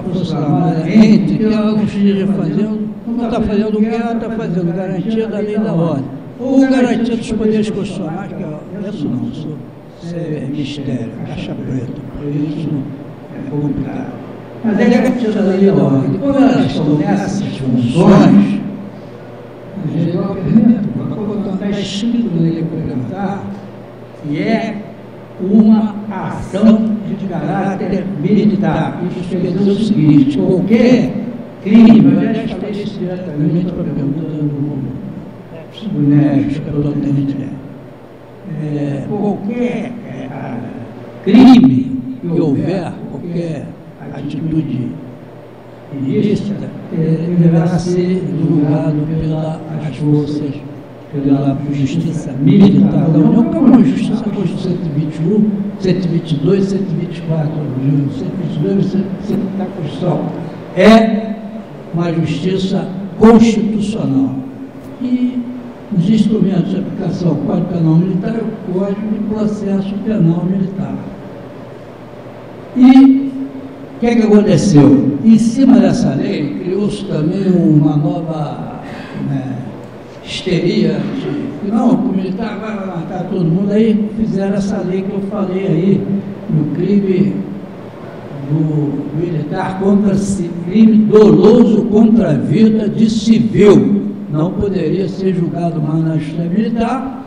Força Armada entre, que ela não esteja fazendo, não está fazendo o que ela está fazendo, garantia da lei da ordem, ou garantia dos poderes constitucionais, que é isso não, isso é mistério, caixa preta, por isso é complicado. Mas é garantia da lei da ordem. E quando elas estão nessas funções, está escrito na lei complementar que é uma ação de caráter militar. Isso quer dizer o seguinte: qualquer crime, eu já falei isso diretamente para a pergunta do Neves, pelo tenente, qualquer crime que houver, qualquer atitude ilícita, deverá ser julgado pelas forças, pela Justiça Militar da União, que é uma justiça com 121, 122, 124, 122, 130 da Constituição. É uma justiça constitucional. E os instrumentos de aplicação do Código Penal Militar é o Código de Processo Penal Militar. E o que aconteceu? Em cima dessa lei, criou-se também uma nova histeria de não, o militar vai matar todo mundo. Aí fizeram essa lei que eu falei aí, no crime do militar contra crime doloso contra a vida de civil. Não poderia ser julgado mais na Justiça Militar.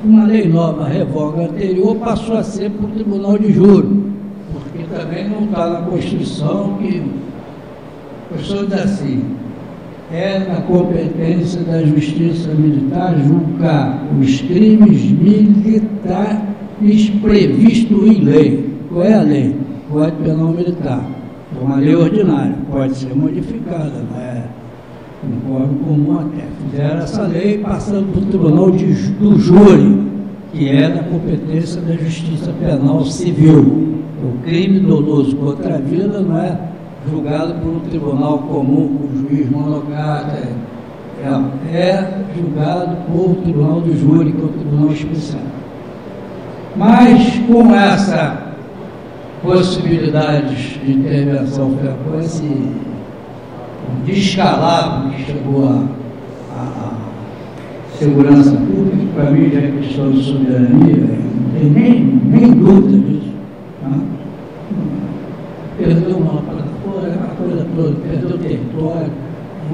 Uma lei nova, revoga anterior, passou a ser por tribunal de júri, porque também não está na Constituição, que a Constituição diz assim: é da competência da Justiça Militar julgar os crimes militares previstos em lei. Qual é a lei? Código Penal Militar. É uma lei ordinária, pode ser modificada, não é um código comum até. Fizeram essa lei passando para o tribunal do júri, que é da competência da Justiça Penal Civil. O crime doloso contra a vida não é julgado por um tribunal comum, com um juiz monocrata, é julgado por tribunal do júri, que é o tribunal especial. Mas com essa possibilidade de intervenção com esse descalabro que chegou à segurança pública, que para mim já é questão de soberania, não tem nem dúvida disso. Tá? Perdeu uma plataforma, a coisa toda, perdeu o território,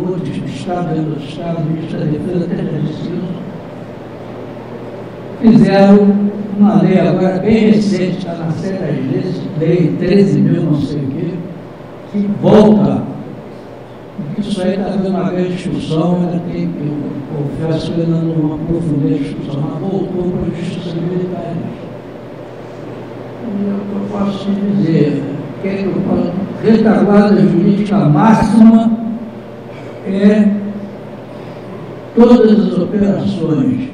outro Estado, dentro do Estado, o ministro da Defesa até já disse isso. Fizeram uma lei agora bem recente, está na série das leis, lei 13.000 não sei o quê, que volta. Isso aí está dando uma grande discussão, ainda tem que, eu confesso que ainda não aprofundei a discussão, mas voltou para a Justiça Militar. E eu posso te dizer, que eu falo, retaguarda jurídica máxima é todas as operações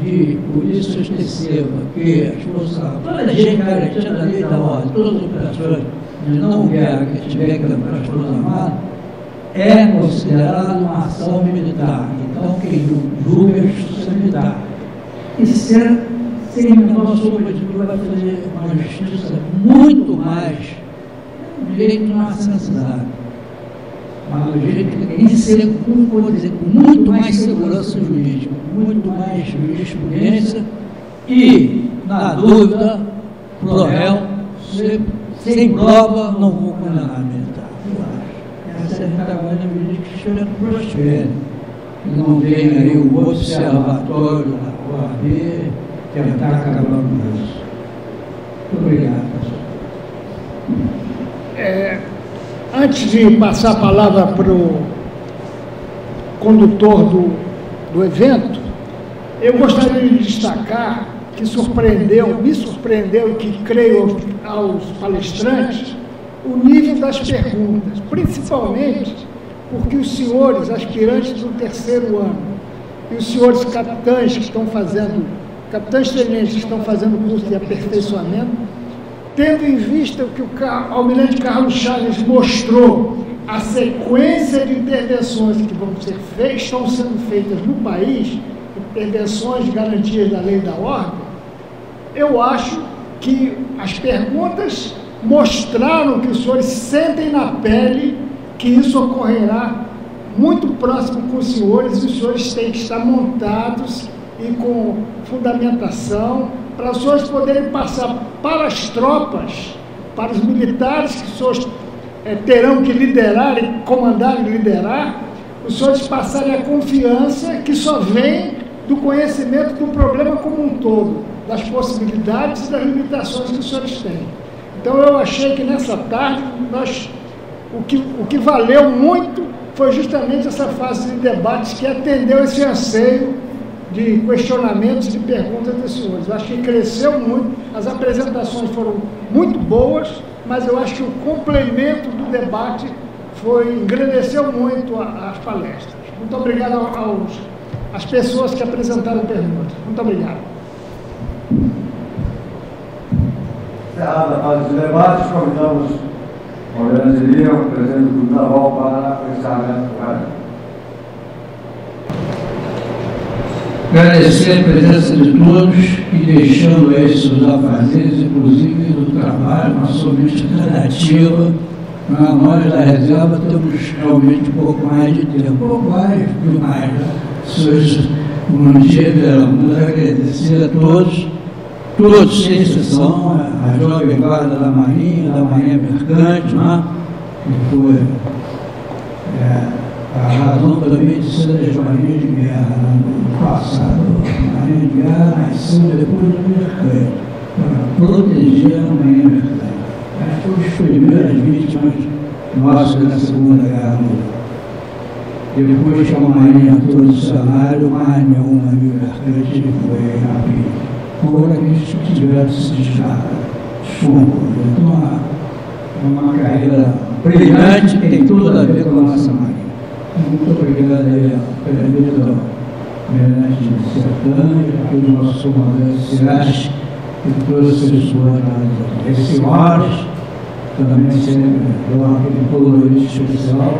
de polícia ostensiva, que as forças, toda a gente garantia da lei da ordem, todas as operações de não guerra que tiver que levar as forças armadas, é considerado uma ação militar. Então, quem julga é a justiça militar. E sem a menor sombra de dúvida, vai fazer uma justiça muito mais, um direito não há necessidade, mas do jeito que tem que ser, como vou dizer, com muito mais segurança jurídica, muito mais jurisprudência e, na dúvida, pro réu, sem prova, não vou condenar militar. Essa é a retaguarda jurídica que espera que prospere. Que não venha aí o observatório da OAB tentar acabar com isso. Muito obrigado, professor. Antes de passar a palavra para o condutor do evento, eu gostaria de destacar que me surpreendeu e que creio aos palestrantes, o nível das perguntas, principalmente porque os senhores aspirantes do terceiro ano e os senhores capitães que estão fazendo, capitães tenentes que estão fazendo o curso de aperfeiçoamento, tendo em vista o que o almirante Carlos Chaves mostrou, a sequência de intervenções que estão sendo feitas no país, intervenções de garantias da lei e da ordem, eu acho que as perguntas mostraram que os senhores sentem na pele que isso ocorrerá muito próximo com os senhores, e os senhores têm que estar montados e com fundamentação, para os senhores poderem passar para as tropas, para os militares que os senhores terão que liderar e comandar e liderar, os senhores passarem a confiança que só vem do conhecimento do problema como um todo, das possibilidades e das limitações que os senhores têm. Então eu achei que nessa tarde o que valeu muito foi justamente essa fase de debates que atendeu esse anseio de questionamentos e perguntas dos senhores. Eu acho que cresceu muito, as apresentações foram muito boas, mas eu acho que o complemento do debate engrandeceu muito as palestras. Muito obrigado às pessoas que apresentaram perguntas. Muito obrigado. Encerrada a fase de debate, convidamos o almirante Elias, o presidente do Grupo Naval, para o encerramento do evento. Agradecer a presença de todos e deixando aí seus afazeres, inclusive do trabalho, não somente alternativa. Nós da reserva temos realmente um pouco mais de tempo, um pouco mais demais. Senhores, um dia vamos agradecer a todos sem exceção, a jovem guarda da Marinha Mercante, né? Que foi a razão também de ser das Marinhas de Guerra. No passado, a Marinha de Guerra nasceu depois do Mercante, para proteger a Marinha Mercante. Foram as primeiras vítimas nossas na Segunda Guerra Mundial. Depois que a Marinha entrou no cenário, mais nenhum navio mercante foi rápido. Foram aqueles que tiveram se desfungos. Então, é uma carreira brilhante, que tem tudo a ver com a nossa Marinha. Muito obrigado aí ao presidente do Almirante de Sertã, e ao nosso comandante Ciache, que trouxe as suas análises. As senhoras também sempre dão aquele colorido especial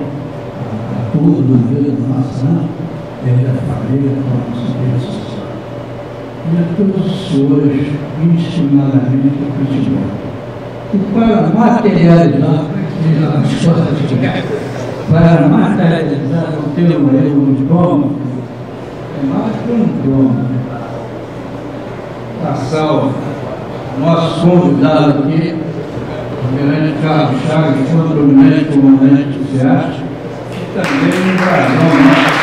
a tudo na vida nossa, desde a família, com a nossa vida social. E a todos os senhores, indiscriminadamente, que tiveram. E para materializar, não ter um erro de goma, é mais que um goma. Passar o nosso convidado aqui, o almirante Carlos Chagas, prominente comandante do SEASC, e também um brasão.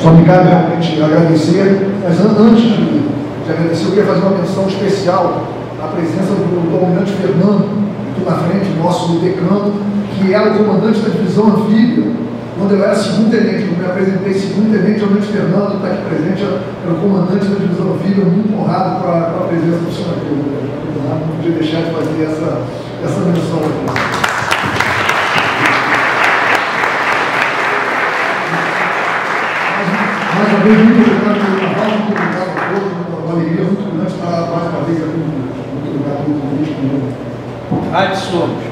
Só me cabe realmente agradecer, mas antes de agradecer, eu queria fazer uma menção especial à presença do almirante Fernando, aqui na frente, nosso decano, que era o comandante da divisão anfíbia. Quando eu era segundo-tenente, eu me apresentei segundo-tenente, Almirante Fernando, está aqui presente, era o comandante da divisão anfíbia, muito honrado com a presença do senhor aqui. Não podia deixar de fazer essa menção aqui. Mais uma vez, muito obrigado pelo trabalho, muito obrigado a todos, uma alegria muito grande estar mais uma vez aqui. Muito obrigado pelo convite. Rádio Somos.